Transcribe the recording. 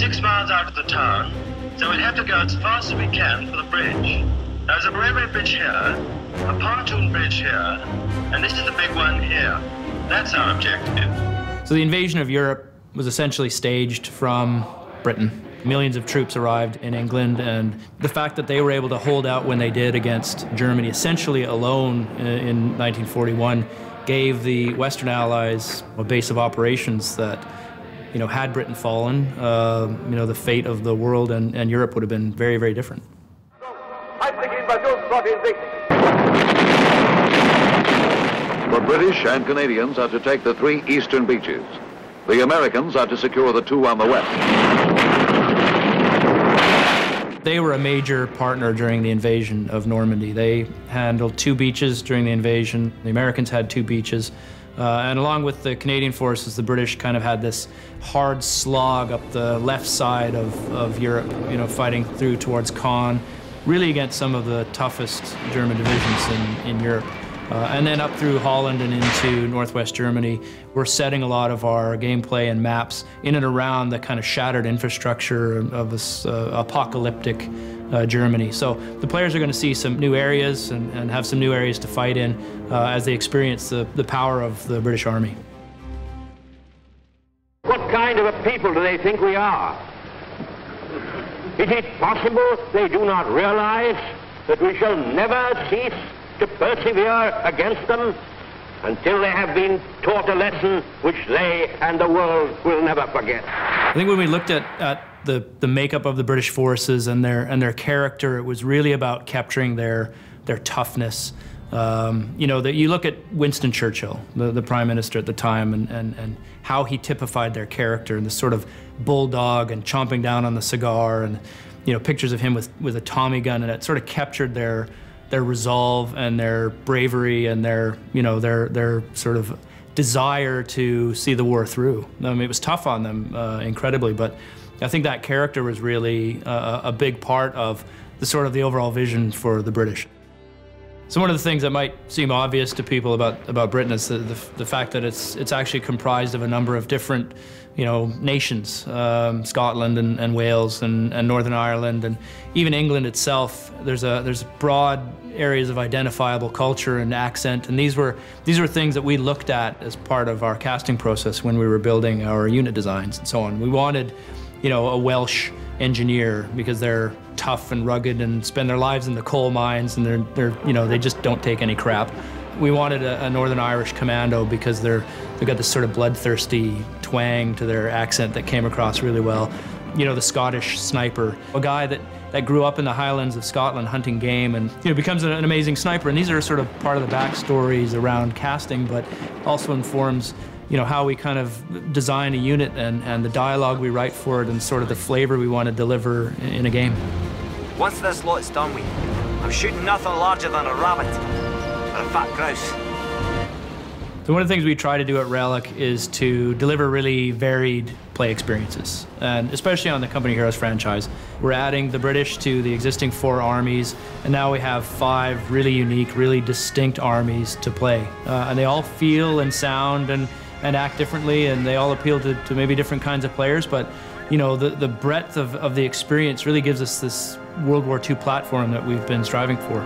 6 miles out of the town, so we'd have to go as fast as we can for the bridge. There's a railway bridge here, a pontoon bridge here, and this is the big one here. That's our objective. So the invasion of Europe was essentially staged from Britain. Millions of troops arrived in England, and the fact that they were able to hold out when they did against Germany, essentially alone in 1941, gave the Western Allies a base of operations that, had Britain fallen, the fate of the world and Europe would have been very, very different. The British and Canadians are to take the 3 eastern beaches. The Americans are to secure the 2 on the west. They were a major partner during the invasion of Normandy. They handled 2 beaches during the invasion. The Americans had 2 beaches. And along with the Canadian forces, the British kind of had this hard slog up the left side of Europe, fighting through towards Caen, really against some of the toughest German divisions in Europe. And then up through Holland and into northwest Germany, we're setting a lot of our gameplay and maps in and around the kind of shattered infrastructure of this apocalyptic Germany. So the players are going to see some new areas and have some new areas to fight in as they experience the power of the British Army. What kind of a people do they think we are? Is it possible they do not realize that we shall never cease to persevere against them until they have been taught a lesson which they and the world will never forget? I think when we looked at the makeup of the British forces and their character, it was really about capturing their toughness. That you look at Winston Churchill, the Prime Minister at the time, and how he typified their character, and this sort of bulldog and chomping down on the cigar, and pictures of him with a Tommy gun, and it sort of captured their resolve and their bravery and their sort of desire to see the war through. I mean, it was tough on them, incredibly, but I think that character was really a big part of the overall vision for the British. So one of the things that might seem obvious to people about Britain is the fact that it's actually comprised of a number of different nations, Scotland and Wales and Northern Ireland, and even England itself. There's broad areas of identifiable culture and accent, and these were things that we looked at as part of our casting process when we were building our unit designs and so on. We wanted, a Welsh engineer because they're tough and rugged and spend their lives in the coal mines, and they just don't take any crap. We wanted a Northern Irish commando because they've got this sort of bloodthirsty twang to their accent that came across really well. The Scottish sniper, a guy that grew up in the Highlands of Scotland hunting game and becomes an amazing sniper. And these are sort of part of the backstories around casting, but also informs how we kind of design a unit and the dialogue we write for it and sort of the flavor we want to deliver in a game. Once this lot's done with, I'm shooting nothing larger than a rabbit or a fat grouse. So one of the things we try to do at Relic is to deliver really varied play experiences, and especially on the Company Heroes franchise. We're adding the British to the existing 4 armies, and now we have 5 really unique, really distinct armies to play. And they all feel and sound and act differently, and they all appeal to maybe different kinds of players, but the breadth of the experience really gives us this World War II platform that we've been striving for.